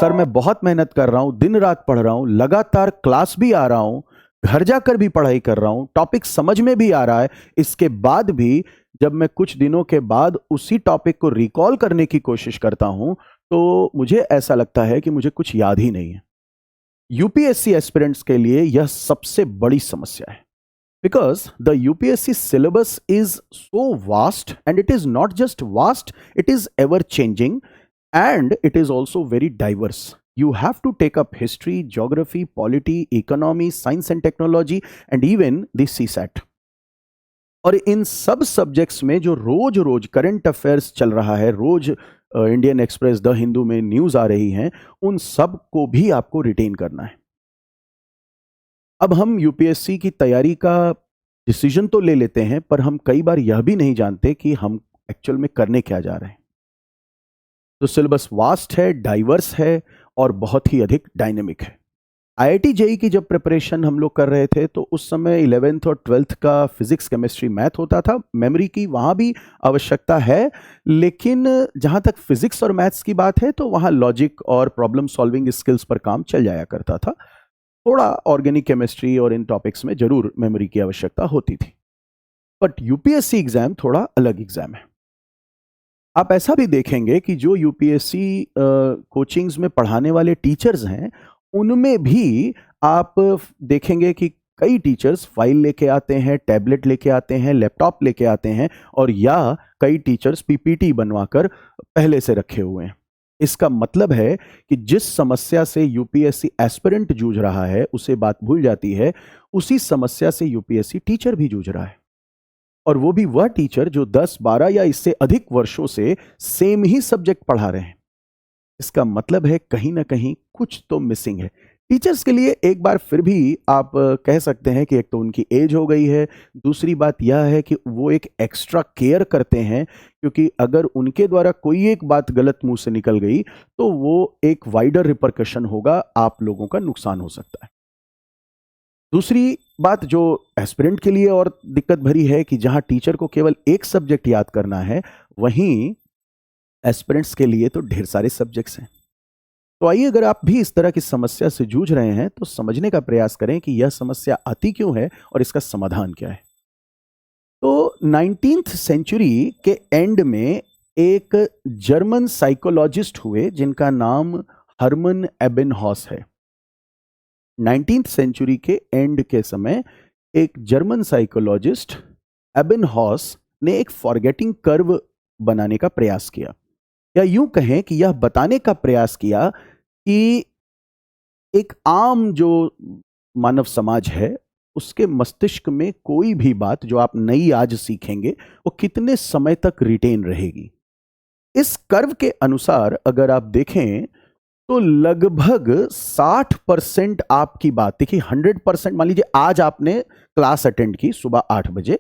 Sir मैं बहुत मेहनत कर रहा हूँ, दिन रात पढ़ रहा हूँ, लगातार क्लास भी आ रहा हूँ, घर जाकर भी पढ़ाई कर रहा हूँ, टॉपिक समझ में भी आ रहा है, इसके बाद भी जब मैं कुछ दिनों के बाद उसी टॉपिक को रिकॉल करने की कोशिश करता हूँ तो मुझे ऐसा लगता है कि मुझे कुछ याद ही नहीं है। यूपीएससी एस्पिरेंट्स के लिए यह सबसे बड़ी समस्या है, because the UPSC syllabus is so vast, and it is not just vast, it is ever changing, and it is also very diverse. You have to take up history, geography, polity, economy, science and technology, and even the CSAT. और इन सब subjects में जो रोज रोज current affairs चल रहा है, रोज Indian express, the Hindu में news आ रही हैं, उन सब को भी आपको रिटेन करना है। अब हम यूपीएससी की तैयारी का डिसीजन तो ले लेते हैं, पर हम कई बार यह भी नहीं जानते कि हम एक्चुअल में करने क्या जा रहे हैं। तो सिलेबस वास्ट है, डाइवर्स है और बहुत ही अधिक डायनेमिक है। आईआईटी जेई की जब प्रिपरेशन हम लोग कर रहे थे तो उस समय 11th और 12th का फिजिक्स, केमिस्ट्री, मैथ होता था। मेमोरी की वहाँ भी आवश्यकता है, लेकिन जहाँ तक फिजिक्स और मैथ्स की बात है तो वहाँ लॉजिक और प्रॉब्लम सॉल्विंग स्किल्स पर काम चल जाया करता था। थोड़ा ऑर्गेनिक केमिस्ट्री और इन टॉपिक्स में जरूर मेमोरी की आवश्यकता होती थी। बट यूपीएससी एग्जाम थोड़ा अलग एग्जाम है। आप ऐसा भी देखेंगे कि जो यूपीएससी कोचिंग्स में पढ़ाने वाले टीचर्स हैं, उनमें भी आप देखेंगे कि कई टीचर्स फाइल लेके आते हैं, टैबलेट लेके आते हैं, लैपटॉप लेके आते हैं, और या कई टीचर्स पीपीटी बनवाकर पहले से रखे हुए हैं। इसका मतलब है कि जिस समस्या से यूपीएससी एस्पिरेंट जूझ रहा है उसे बात भूल जाती है, उसी समस्या से यूपीएससी टीचर भी जूझ रहा है, और वो भी वह टीचर जो 10, 12 या इससे अधिक वर्षों से सेम ही सब्जेक्ट पढ़ा रहे हैं। इसका मतलब है कहीं ना कहीं कुछ तो मिसिंग है। टीचर्स के लिए एक बार फिर भी आप कह सकते हैं कि एक तो उनकी एज हो गई है, दूसरी बात यह है कि वो एक एक्स्ट्रा केयर करते हैं, क्योंकि अगर उनके द्वारा कोई एक बात गलत मुंह से निकल गई तो वो एक वाइडर रिपरकशन होगा, आप लोगों का नुकसान हो सकता है। दूसरी बात जो एस्पिरेंट के लिए और दिक्कत भरी है कि जहां टीचर को केवल एक सब्जेक्ट याद करना है, वहीं एस्पिरेंट्स के लिए तो ढेर सारे सब्जेक्ट्स हैं। तो आइए, अगर आप भी इस तरह की समस्या से जूझ रहे हैं तो समझने का प्रयास करें कि यह समस्या आती क्यों है और इसका समाधान क्या है। तो 19th सेंचुरी के एंड में एक जर्मन साइकोलॉजिस्ट हुए जिनका नाम हर्मन एबेनहॉस है। 19th सेंचुरी के एंड के समय एक जर्मन साइकोलॉजिस्ट एबेनहॉस ने एक फॉरगेटिंग कर्व बनाने का प्रयास किया, या यूं कहें कि यह बताने का प्रयास किया कि एक आम जो मानव समाज है उसके मस्तिष्क में कोई भी बात जो आप नई आज सीखेंगे वो कितने समय तक रिटेन रहेगी। इस कर्व के अनुसार अगर आप देखें तो लगभग 60% आपकी बात, देखिए 100%, मान लीजिए आज आपने क्लास अटेंड की सुबह 8 बजे,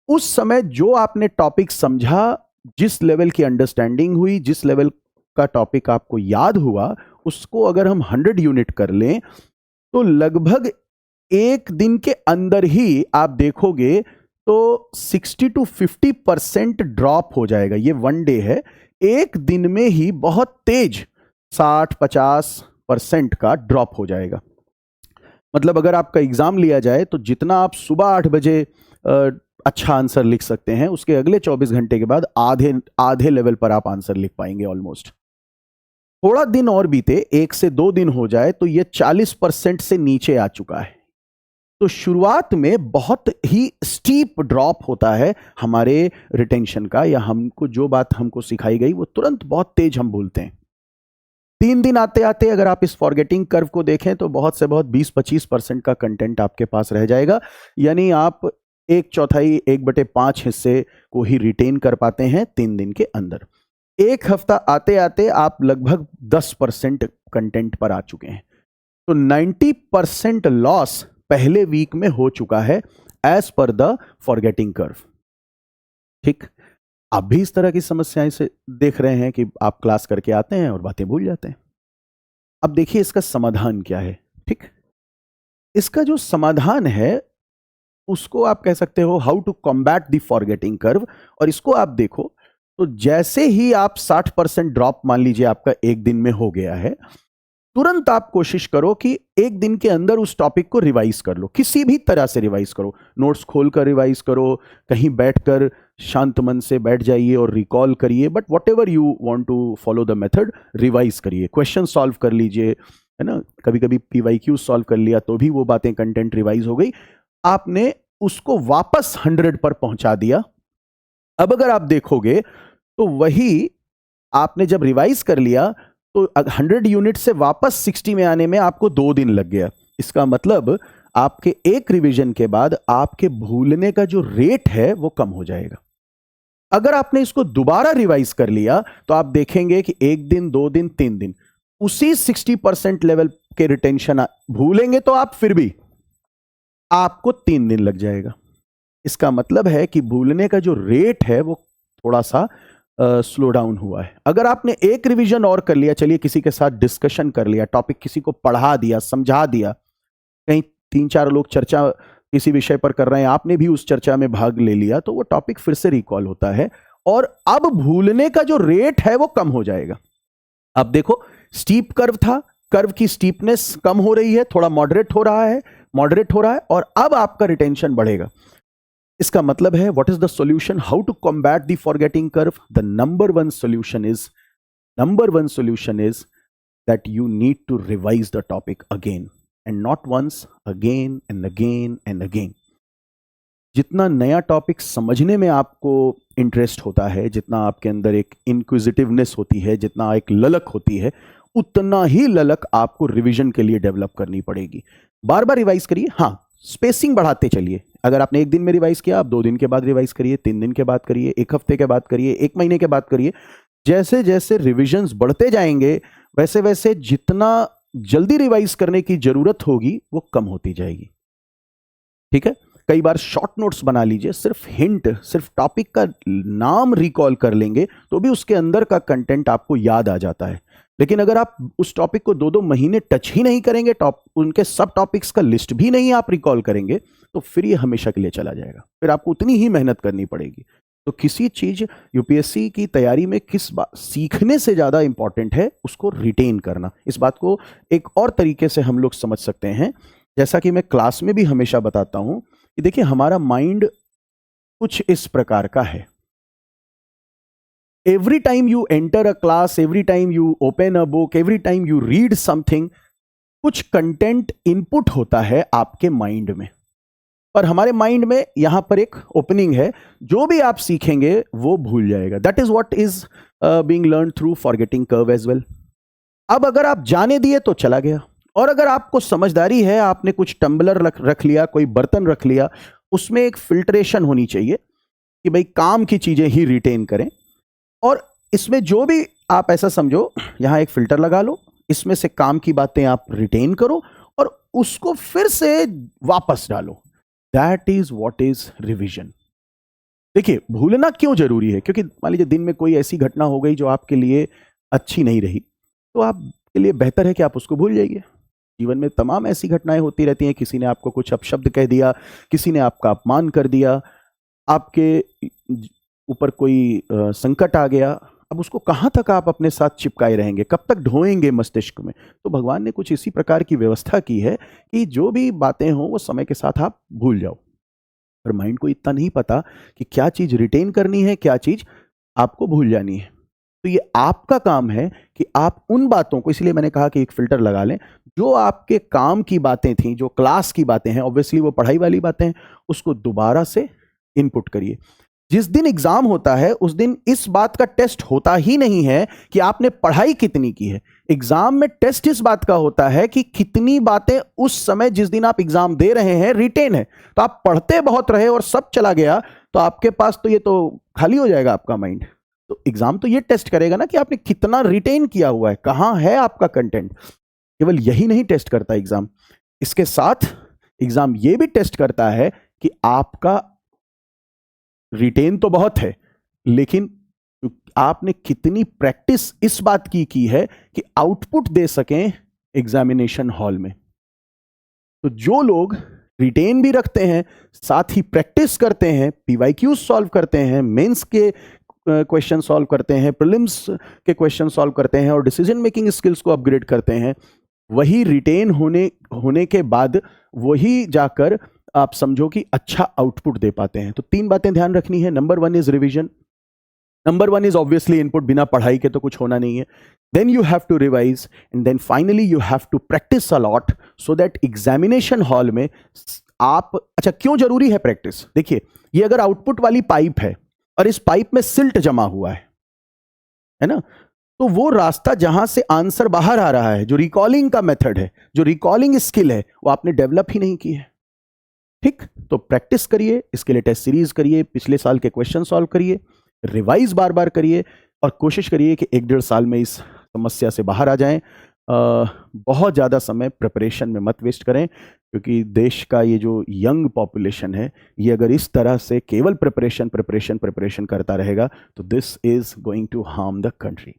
उस समय जो आपने टॉपिक समझा, जिस लेवल की अंडरस्टैंडिंग हुई, जिस लेवल का टॉपिक आपको याद हुआ, उसको अगर हम 100 यूनिट कर लें तो लगभग एक दिन के अंदर ही आप देखोगे तो 60 to 50% ड्रॉप हो जाएगा। ये वन डे है, एक दिन में ही बहुत तेज 60-50% का ड्रॉप हो जाएगा। मतलब अगर आपका एग्जाम लिया जाए तो जितना आप सुबह 8 बजे अच्छा आंसर लिख सकते हैं, उसके अगले 24 घंटे के बाद आधे लेवल पर आप आंसर लिख पाएंगे ऑलमोस्ट। थोड़ा दिन और बीते, 1 से 2 दिन हो जाए तो यह 40% से नीचे आ चुका है। तो शुरुआत में बहुत ही स्टीप ड्रॉप होता है हमारे रिटेंशन का, या हमको जो बात हमको सिखाई गई वो तुरंत बहुत तेज हम भूलते हैं। 3 दिन आते आते अगर आप इस फॉरगेटिंग कर्व को देखें तो बहुत से बहुत 20-25% का कंटेंट आपके पास रह जाएगा, यानी आप 1/4, 1/5 हिस्से को ही रिटेन कर पाते हैं 3 दिन के अंदर। एक हफ्ता आते आते आप लगभग 10% कंटेंट पर आ चुके हैं। तो 90% लॉस पहले वीक में हो चुका है as per the forgetting curve. ठीक, आप भी इस तरह की समस्याएं से देख रहे हैं कि आप क्लास करके आते हैं और बातें भूल जाते हैं। अब देखिए इसका समाधान क्या है। ठीक, इसका जो समाधान है उसको आप कह सकते हो how to combat the forgetting curve, और इसको आप देखो तो जैसे ही आप 60% ड्रॉप मान लीजिए आपका एक दिन में हो गया है, तुरंत आप कोशिश करो कि एक दिन के अंदर उस टॉपिक को रिवाइज कर लो, किसी भी तरह से रिवाइज करो। नोट्स खोलकर रिवाइज करो, कहीं बैठकर शांत मन से बैठ जाइए और रिकॉल करिए, but whatever you want to follow the method, revise करिए। क्वेश्चन सॉल्व कर लीजिए, है ना, कभी कभी PYQ सॉल्व कर लिया तो भी वो बातें, कंटेंट रिवाइज हो गई, आपने उसको वापस 100 पर पहुंचा दिया। अब अगर आप देखोगे तो वही आपने जब रिवाइज कर लिया तो 100 यूनिट से वापस 60 में आने में आपको 2 दिन लग गया। इसका मतलब आपके एक रिवीजन के बाद आपके भूलने का जो रेट है वो कम हो जाएगा। अगर आपने इसको दोबारा रिवाइज कर लिया तो आप देखेंगे कि 1 दिन, 2 दिन, 3 दिन उसी 60% लेवल के रिटेंशन, भूलेंगे तो आप फिर भी आपको 3 दिन लग जाएगा। इसका मतलब है कि भूलने का जो रेट है वो थोड़ा सा स्लो डाउन हुआ है। अगर आपने एक रिवीजन और कर लिया, चलिए किसी के साथ डिस्कशन कर लिया, टॉपिक किसी को पढ़ा दिया, समझा दिया, कहीं 3-4 लोग चर्चा किसी विषय पर कर रहे हैं, आपने भी उस चर्चा में भाग ले लिया, तो वो टॉपिक फिर से रिकॉल होता है और अब भूलने का जो रेट है वो कम हो जाएगा। अब देखो, स्टीप कर्व था, कर्व की स्टीपनेस कम हो रही है, थोड़ा मॉडरेट हो रहा है, और अब आपका रिटेंशन बढ़ेगा। इसका मतलब है, what is the solution, how to combat the forgetting curve? The number one solution is that you need to revise the topic again and not once, again and again and again. जितना नया topic समझने में आपको interest होता है, जितना आपके अंदर एक इंक्विजिटिवनेस होती है, जितना एक ललक होती है, उतना ही ललक आपको रिवीजन के लिए डेवलप करनी पड़ेगी। बार बार रिवाइज करिए, हाँ, स्पेसिंग बढ़ाते चलिए। अगर आपने 1 दिन में रिवाइज किया, आप 2 दिन के बाद रिवाइज करिए, 3 दिन के बाद करिए, 1 हफ्ते के बाद करिए, 1 महीने के बाद करिए। जैसे जैसे रिविजन्स बढ़ते जाएंगे वैसे वैसे जितना जल्दी रिवाइज करने की जरूरत होगी वो कम होती जाएगी। ठीक है, कई बार शॉर्ट नोट्स बना लीजिए, सिर्फ हिंट, सिर्फ टॉपिक का नाम रिकॉल कर लेंगे तो भी उसके अंदर का कंटेंट आपको याद आ जाता है। लेकिन अगर आप उस टॉपिक को 2-2 महीने टच ही नहीं करेंगे, उनके सब टॉपिक्स का लिस्ट भी नहीं आप रिकॉल करेंगे, तो फिर ये हमेशा के लिए चला जाएगा, फिर आपको उतनी ही मेहनत करनी पड़ेगी। तो किसी चीज, यूपीएससी की तैयारी में किस बात सीखने से ज्यादा इंपॉर्टेंट है, उसको रिटेन करना। इस बात को एक और तरीके से हम लोग समझ सकते हैं, जैसा कि मैं क्लास में भी हमेशा बताता हूं कि देखिए, हमारा माइंड कुछ इस प्रकार का है। Every time you enter a class, every time you open a book, every time you read something, कुछ कंटेंट इनपुट होता है आपके माइंड में। पर हमारे माइंड में यहां पर एक ओपनिंग है, जो भी आप सीखेंगे वो भूल जाएगा। That is what is being learn through forgetting curve as well. अब अगर आप जाने दिए तो चला गया, और अगर आपको समझदारी है, आपने कुछ टम्बलर रख लिया, कोई बर्तन रख लिया, उसमें एक फिल्ट्रेशन होनी चाहिए कि भाई काम की चीजें ही रिटेन करें। और इसमें जो भी आप ऐसा समझो, यहां एक फिल्टर लगा लो, इसमें से काम की बातें आप रिटेन करो और उसको फिर से वापस डालो। That is what is revision. देखिए, भूलना क्यों जरूरी है? क्योंकि मान लीजिए दिन में कोई ऐसी घटना हो गई जो आपके लिए अच्छी नहीं रही, तो आपके लिए बेहतर है कि आप उसको भूल जाइए। जीवन में तमाम ऐसी घटनाएं होती रहती हैं, किसी ने आपको कुछ अपशब्द कह दिया, किसी ने आपका अपमान कर दिया, आपके ऊपर कोई संकट आ गया। अब उसको कहां तक आप अपने साथ चिपकाए रहेंगे, कब तक ढोएंगे मस्तिष्क में? तो भगवान ने कुछ इसी प्रकार की व्यवस्था की है कि जो भी बातें हों वो समय के साथ आप भूल जाओ। पर माइंड को इतना नहीं पता कि क्या चीज रिटेन करनी है, क्या चीज आपको भूल जानी है। तो ये आपका काम है कि आप उन बातों को, इसलिए मैंने कहा कि एक फिल्टर लगा लें, जो आपके काम की बातें थी, जो क्लास की बातें हैं, ऑब्वियसली वो पढ़ाई वाली बातें हैं, उसको दोबारा से इनपुट करिए। जिस दिन एग्जाम होता है उस दिन इस बात का टेस्ट होता ही नहीं है कि आपने पढ़ाई कितनी की है। एग्जाम में टेस्ट इस बात का होता है कि कितनी बातें उस समय जिस दिन आप एग्जाम दे रहे हैं रिटेन है। तो आप पढ़ते बहुत रहे और सब चला गया तो आपके पास तो ये तो खाली हो जाएगा आपका माइंड। तो एग्जाम तो ये टेस्ट करेगा ना कि आपने कितना रिटेन किया हुआ है, कहां है आपका कंटेंट। केवल यही नहीं टेस्ट करता एग्जाम, इसके साथ एग्जाम ये भी टेस्ट करता है कि आपका रिटेन तो बहुत है, लेकिन आपने कितनी प्रैक्टिस इस बात की है कि आउटपुट दे सकें एग्जामिनेशन हॉल में। तो जो लोग रिटेन भी रखते हैं, साथ ही प्रैक्टिस करते हैं, पीवाईक्यूज सॉल्व करते हैं, मेंस के क्वेश्चन सॉल्व करते हैं, प्रीलिम्स के क्वेश्चन सॉल्व करते हैं और डिसीजन मेकिंग स्किल्स को अपग्रेड करते हैं, वही रिटेन होने के बाद वही जाकर आप समझो कि अच्छा आउटपुट दे पाते हैं। तो 3 बातें ध्यान रखनी है। Number 1 is revision, number 1 is obviously input, बिना पढ़ाई के तो कुछ होना नहीं है। Then you have to revise and then finally you have to practice a lot so that examination hall में आप, अच्छा क्यों जरूरी है प्रैक्टिस? देखिए, ये अगर आउटपुट वाली पाइप है और इस पाइप में सिल्ट जमा हुआ है ना, तो वो रास्ता जहां से आंसर बाहर आ रहा है, जो रिकॉलिंग का मेथड है, जो रिकॉलिंग स्किल है, वो आपने डेवलप ही नहीं की है। ठीक, तो प्रैक्टिस करिए, इसके लिए टेस्ट सीरीज करिए, पिछले साल के क्वेश्चन सॉल्व करिए, रिवाइज बार बार करिए और कोशिश करिए कि 1-1.5 साल में इस समस्या से बाहर आ जाएं। बहुत ज़्यादा समय प्रिपरेशन में मत वेस्ट करें, क्योंकि देश का ये जो यंग पॉपुलेशन है, ये अगर इस तरह से केवल प्रिपरेशन करता रहेगा तो this is going to harm the country.